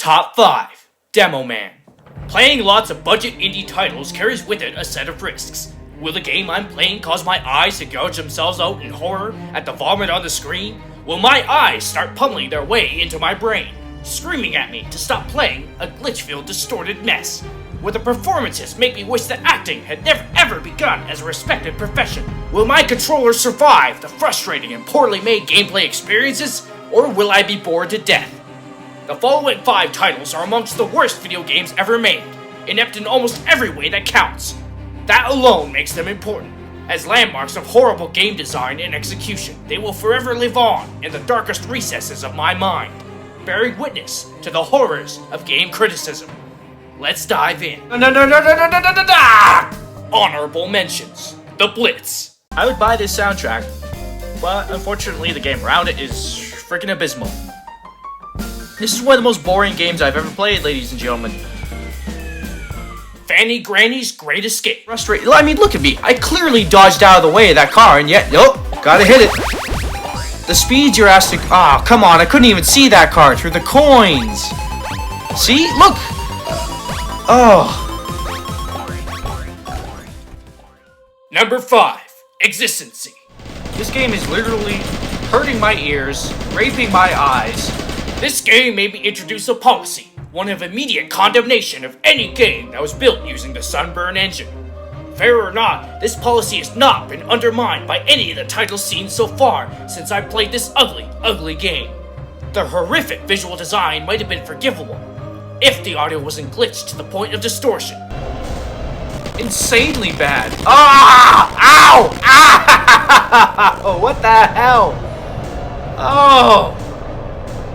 Top 5. Demo Man. Playing lots of budget indie titles carries with it a set of risks. Will the game I'm playing cause my eyes to gouge themselves out in horror at the vomit on the screen? Will my eyes start pummeling their way into my brain, screaming at me to stop playing a glitch-filled, distorted mess? Will the performances make me wish that acting had never ever begun as a respected profession? Will my controller survive the frustrating and poorly made gameplay experiences, or will I be bored to death? The following 5 titles are amongst the worst video games ever made, inept in almost every way that counts. That alone makes them important. As landmarks of horrible game design and execution, they will forever live on in the darkest recesses of my mind, bearing witness to the horrors of game criticism. Let's dive in. Honorable mentions. The Blitz. I would buy this soundtrack, but unfortunately the game around it is freaking abysmal. This is one of the most boring games I've ever played, ladies and gentlemen. Fanny Granny's Great Escape. Frustrating. I mean, look at me. I clearly dodged out of the way of that car, and yet, nope, gotta hit it. The speeds you're asked to... Oh, come on, I couldn't even see that car through the coins. See? Look! Oh. Number 5. Existency. This game is literally hurting my ears, raping my eyes. This game made me introduce a policy, one of immediate condemnation of any game that was built using the Sunburn engine. Fair or not, this policy has not been undermined by any of the titles seen so far since I played this ugly, ugly game. The horrific visual design might have been forgivable, if the audio wasn't glitched to the point of distortion. Insanely bad. Ah! Ow! Ah! What the hell? Oh!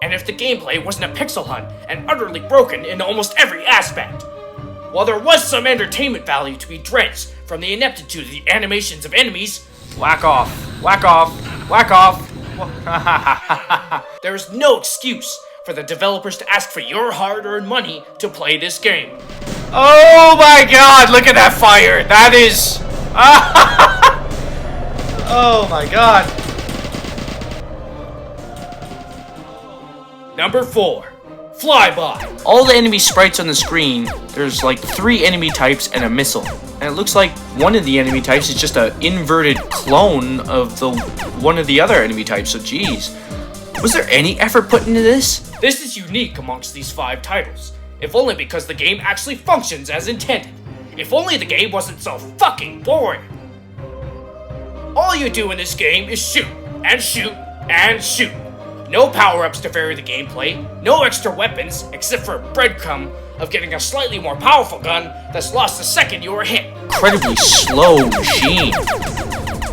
And if the gameplay wasn't a pixel hunt and utterly broken in almost every aspect. While there was some entertainment value to be drenched from the ineptitude of the animations of enemies, whack off, whack off, whack off. There is no excuse for the developers to ask for your hard-earned money to play this game. Oh my god, look at that fire! That is... Oh my god. Number 4. Flyby. All the enemy sprites on the screen, there's like 3 enemy types and a missile. And it looks like one of the enemy types is just an inverted clone of one of the other enemy types, so geez. Was there any effort put into this? This is unique amongst these 5 titles, if only because the game actually functions as intended. If only the game wasn't so fucking boring. All you do in this game is shoot, and shoot, and shoot. No power-ups to vary the gameplay, no extra weapons, except for a breadcrumb of getting a slightly more powerful gun that's lost the second you were hit. Incredibly slow machine.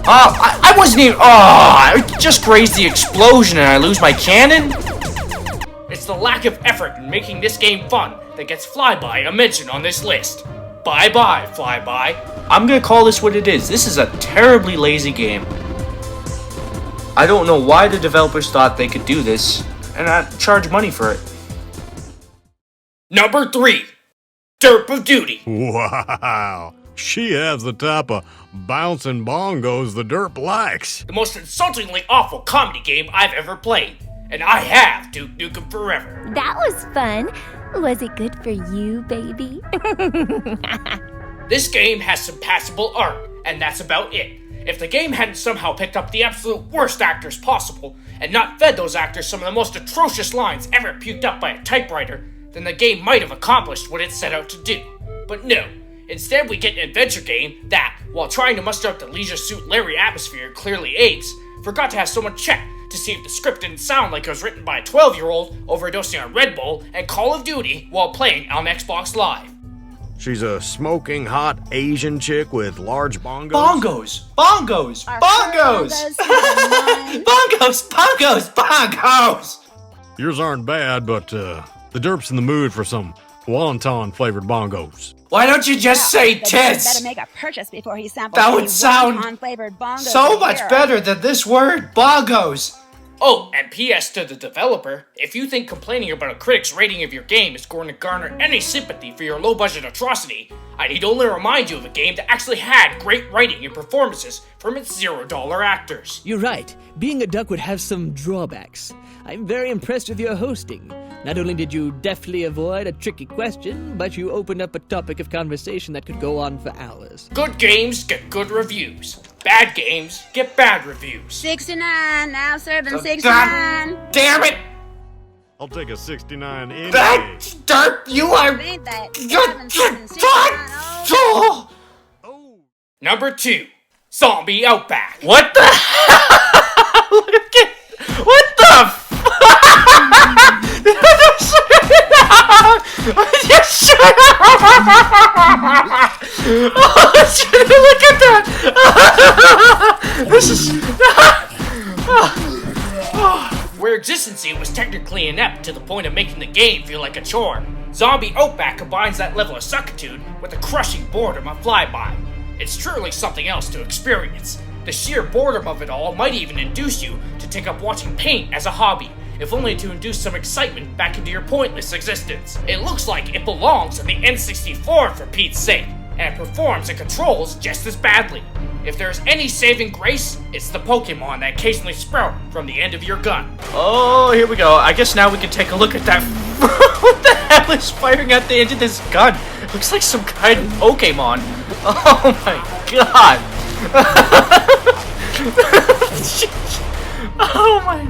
I wasn't even... I just grazed the explosion and I lose my cannon? It's the lack of effort in making this game fun that gets Flyby a mention on this list. Bye-bye, Flyby. I'm gonna call this what it is. This is a terribly lazy game. I don't know why the developers thought they could do this and not charge money for it. Number 3. Turp of Duty. Wow. She has the type of bouncing bongos the derp likes. The most insultingly awful comedy game I've ever played. And I have Duke Nukem Forever. That was fun. Was it good for you, baby? This game has some passable art, and that's about it. If the game hadn't somehow picked up the absolute worst actors possible, and not fed those actors some of the most atrocious lines ever puked up by a typewriter, then the game might have accomplished what it set out to do. But no. Instead, we get an adventure game that, while trying to muster up the Leisure Suit Larry atmosphere clearly apes, forgot to have someone check to see if the script didn't sound like it was written by a 12-year-old overdosing on Red Bull and Call of Duty while playing on Xbox Live. She's a smoking hot Asian chick with large bongos. Bongos! Bongos! Bongos! Bongos! Bongos! Bongos! Yours aren't bad, but the derp's in the mood for some wonton-flavored bongos. Why don't you just say tits? Better make a purchase before he samples that would sound so much better than this word, bongos. Oh, and P.S. to the developer, if you think complaining about a critic's rating of your game is going to garner any sympathy for your low-budget atrocity, I need only remind you of a game that actually had great writing and performances from its $0 actors. You're right. Being a duck would have some drawbacks. I'm very impressed with your hosting. Not only did you deftly avoid a tricky question, but you opened up a topic of conversation that could go on for hours. Good games get good reviews. Bad games get bad reviews. 69, now serving God 69. damn it! I'll take a 69 any That day. Turp, you are... Ain't that Good 69? God! Oh. Number 2, Zombie Outback. What the hell? Look at... What the Just shut up! Oh, look at that! This is... Where existency was technically inept to the point of making the game feel like a chore, Zombie Outback combines that level of suckitude with the crushing boredom of Flyby. It's truly something else to experience. The sheer boredom of it all might even induce you to take up watching paint as a hobby, if only to induce some excitement back into your pointless existence. It looks like it belongs on the N64 for Pete's sake, and it performs and controls just as badly. If there's any saving grace, it's the Pokemon that occasionally sprout from the end of your gun. Oh, here we go. I guess now we can take a look at that. What the hell is firing at the end of this gun? It looks like some kind of Pokemon. Oh my god. Oh my.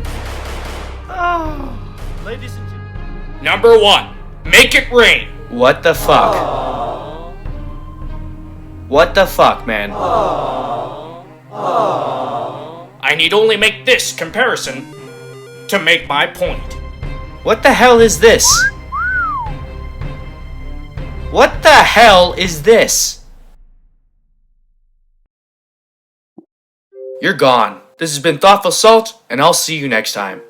Oh. Ladies and gentlemen. Number 1, Make It Rain. What the fuck? What the fuck, man? I need only make this comparison to make my point. What the hell is this? What the hell is this? You're gone. This has been Thoughtful Salt, and I'll see you next time.